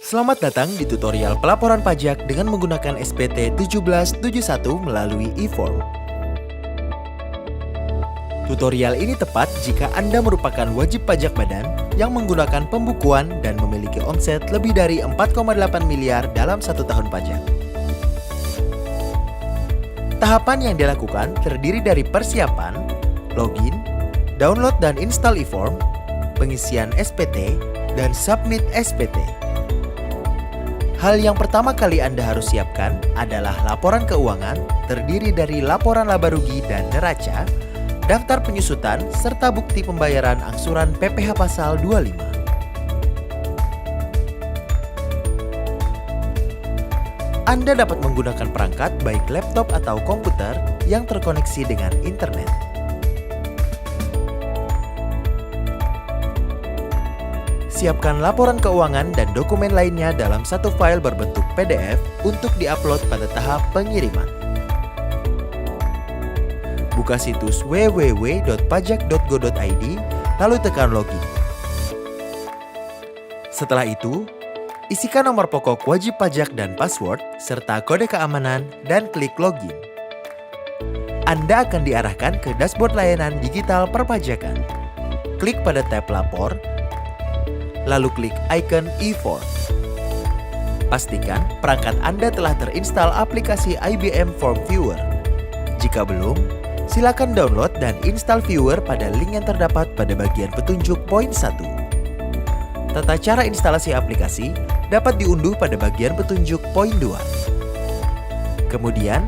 Selamat datang di tutorial pelaporan pajak dengan menggunakan SPT 1771 melalui e-form. Tutorial ini tepat jika Anda merupakan wajib pajak badan yang menggunakan pembukuan dan memiliki omset lebih dari 4,8 miliar dalam satu tahun pajak. Tahapan yang dilakukan terdiri dari persiapan, login, download dan install e-form, pengisian SPT, dan submit SPT. Hal yang pertama kali Anda harus siapkan adalah laporan keuangan terdiri dari laporan laba rugi dan neraca, daftar penyusutan, serta bukti pembayaran angsuran PPh Pasal 25. Anda dapat menggunakan perangkat baik laptop atau komputer yang terkoneksi dengan internet. Siapkan laporan keuangan dan dokumen lainnya dalam satu file berbentuk PDF untuk diupload pada tahap pengiriman. Buka situs www.pajak.go.id, lalu tekan login. Setelah itu, isikan nomor pokok wajib pajak dan password, serta kode keamanan, dan klik login. Anda akan diarahkan ke dashboard layanan digital perpajakan. Klik pada tab Lapor, lalu klik icon e-form. Pastikan perangkat Anda telah terinstall aplikasi IBM Form Viewer. Jika belum, silakan download dan install Viewer pada link yang terdapat pada bagian petunjuk poin 1. Tata cara instalasi aplikasi dapat diunduh pada bagian petunjuk poin 2. Kemudian,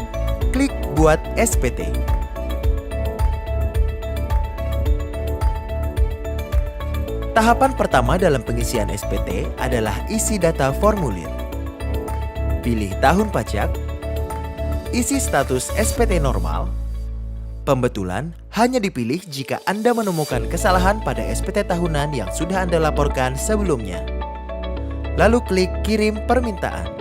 klik Buat SPT. Tahapan pertama dalam pengisian SPT adalah isi data formulir. Pilih tahun pajak, isi status SPT normal. Pembetulan hanya dipilih jika Anda menemukan kesalahan pada SPT tahunan yang sudah Anda laporkan sebelumnya. Lalu klik Kirim Permintaan.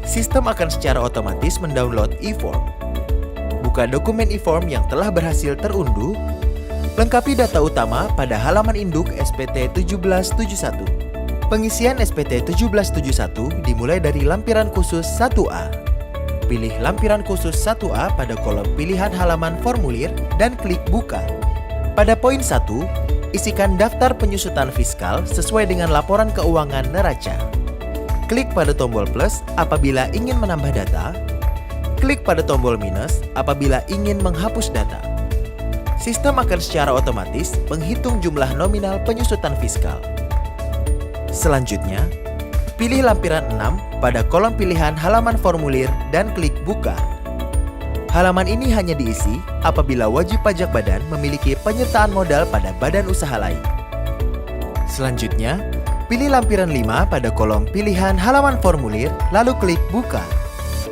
Sistem akan secara otomatis mendownload e-form. Buka dokumen e-form yang telah berhasil terunduh. Lengkapi data utama pada halaman induk SPT 1771. Pengisian SPT 1771 dimulai dari lampiran khusus 1A. Pilih lampiran khusus 1A pada kolom pilihan halaman formulir dan klik Buka. Pada poin 1, isikan daftar penyusutan fiskal sesuai dengan laporan keuangan neraca. Klik pada tombol plus apabila ingin menambah data. Klik pada tombol minus apabila ingin menghapus data. Sistem akan secara otomatis menghitung jumlah nominal penyusutan fiskal. Selanjutnya, pilih lampiran 6 pada kolom pilihan halaman formulir dan klik Buka. Halaman ini hanya diisi apabila wajib pajak badan memiliki penyertaan modal pada badan usaha lain. Selanjutnya, pilih lampiran 5 pada kolom pilihan halaman formulir, lalu klik Buka.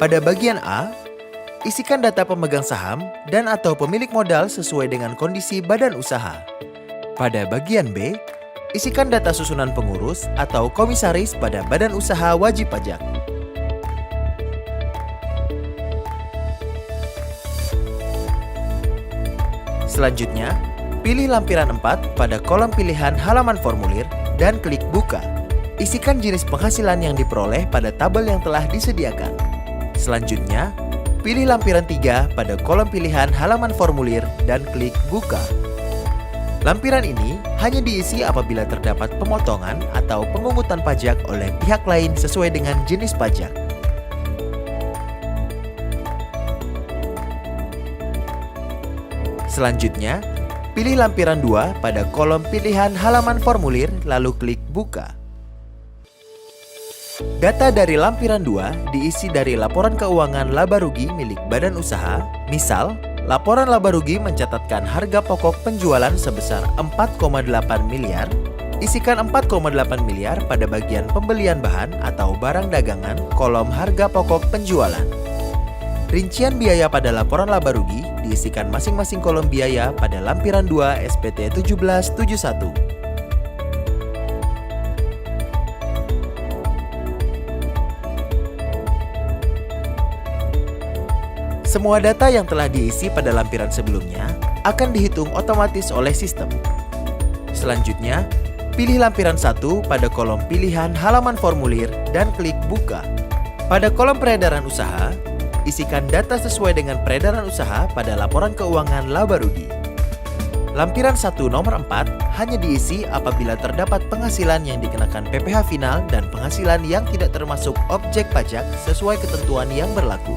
Pada bagian A, isikan data pemegang saham dan atau pemilik modal sesuai dengan kondisi badan usaha. Pada bagian B, isikan data susunan pengurus atau komisaris pada badan usaha wajib pajak. Selanjutnya, pilih lampiran 4 pada kolom pilihan halaman formulir dan klik Buka. Isikan jenis penghasilan yang diperoleh pada tabel yang telah disediakan. Selanjutnya, pilih lampiran 3 pada kolom pilihan halaman formulir dan klik Buka. Lampiran ini hanya diisi apabila terdapat pemotongan atau pemungutan pajak oleh pihak lain sesuai dengan jenis pajak. Selanjutnya, pilih lampiran 2 pada kolom pilihan halaman formulir lalu klik Buka. Data dari lampiran 2 diisi dari laporan keuangan laba rugi milik badan usaha. Misal, laporan laba rugi mencatatkan harga pokok penjualan sebesar 4,8 miliar. Isikan 4,8 miliar pada bagian pembelian bahan atau barang dagangan kolom harga pokok penjualan. Rincian biaya pada laporan laba rugi diisikan masing-masing kolom biaya pada lampiran 2 SPT 1771. Semua data yang telah diisi pada lampiran sebelumnya akan dihitung otomatis oleh sistem. Selanjutnya, pilih lampiran 1 pada kolom pilihan halaman formulir dan klik buka. Pada kolom peredaran usaha, isikan data sesuai dengan peredaran usaha pada laporan keuangan laba rugi. Lampiran 1 nomor 4 hanya diisi apabila terdapat penghasilan yang dikenakan PPh final dan penghasilan yang tidak termasuk objek pajak sesuai ketentuan yang berlaku.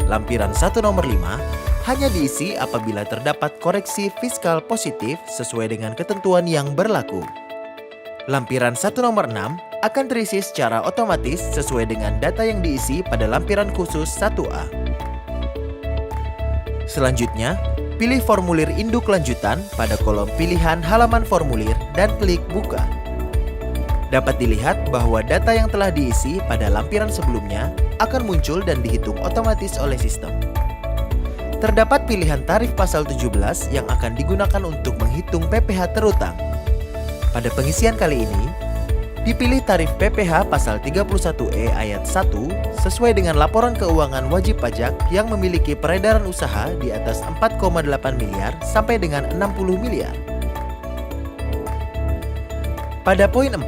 Lampiran 1 nomor 5 hanya diisi apabila terdapat koreksi fiskal positif sesuai dengan ketentuan yang berlaku. Lampiran 1 nomor 6 akan terisi secara otomatis sesuai dengan data yang diisi pada lampiran khusus 1A. Selanjutnya, pilih formulir induk lanjutan pada kolom pilihan halaman formulir dan klik buka. Dapat dilihat bahwa data yang telah diisi pada lampiran sebelumnya akan muncul dan dihitung otomatis oleh sistem. Terdapat pilihan tarif pasal 17 yang akan digunakan untuk menghitung PPh terutang. Pada pengisian kali ini, dipilih tarif PPh pasal 31E ayat 1 sesuai dengan laporan keuangan wajib pajak yang memiliki peredaran usaha di atas 4,8 miliar sampai dengan 60 miliar. Pada poin 4,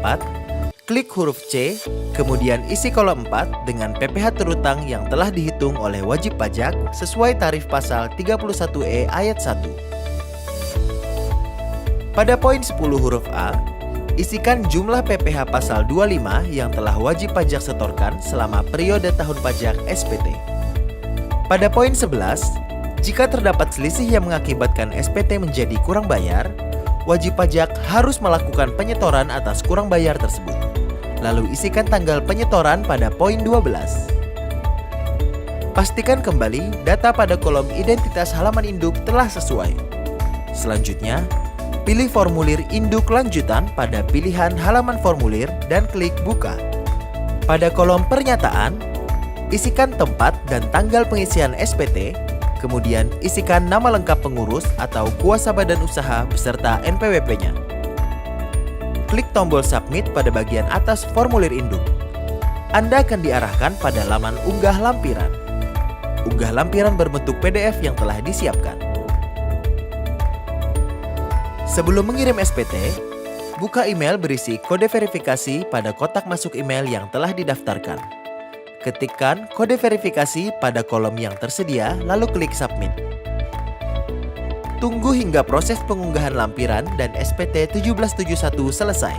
klik huruf C, kemudian isi kolom 4 dengan PPh terutang yang telah dihitung oleh wajib pajak sesuai tarif pasal 31E ayat 1. Pada poin 10 huruf A, isikan jumlah PPh pasal 25 yang telah wajib pajak setorkan selama periode tahun pajak SPT. Pada poin 11, jika terdapat selisih yang mengakibatkan SPT menjadi kurang bayar, wajib pajak harus melakukan penyetoran atas kurang bayar tersebut. Lalu isikan tanggal penyetoran pada poin 12. Pastikan kembali data pada kolom identitas halaman induk telah sesuai. Selanjutnya, pilih formulir induk lanjutan pada pilihan halaman formulir dan klik buka. Pada kolom pernyataan, isikan tempat dan tanggal pengisian SPT, kemudian isikan nama lengkap pengurus atau kuasa badan usaha beserta NPWP-nya. Klik tombol submit pada bagian atas formulir induk. Anda akan diarahkan pada laman unggah lampiran. Unggah lampiran berbentuk PDF yang telah disiapkan. Sebelum mengirim SPT, buka email berisi kode verifikasi pada kotak masuk email yang telah didaftarkan. Ketikkan kode verifikasi pada kolom yang tersedia, lalu klik submit. Tunggu hingga proses pengunggahan lampiran dan SPT 1771 selesai.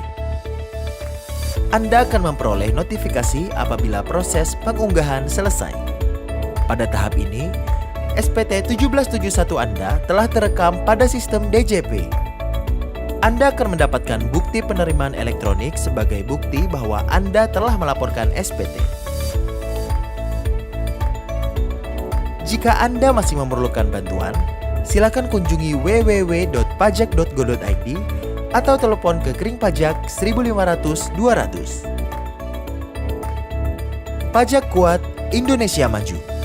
Anda akan memperoleh notifikasi apabila proses pengunggahan selesai. Pada tahap ini, SPT 1771 Anda telah terekam pada sistem DJP. Anda akan mendapatkan bukti penerimaan elektronik sebagai bukti bahwa Anda telah melaporkan SPT. Jika Anda masih memerlukan bantuan, silakan kunjungi www.pajak.go.id atau telepon ke Kering Pajak 1500 200. Pajak kuat, Indonesia maju.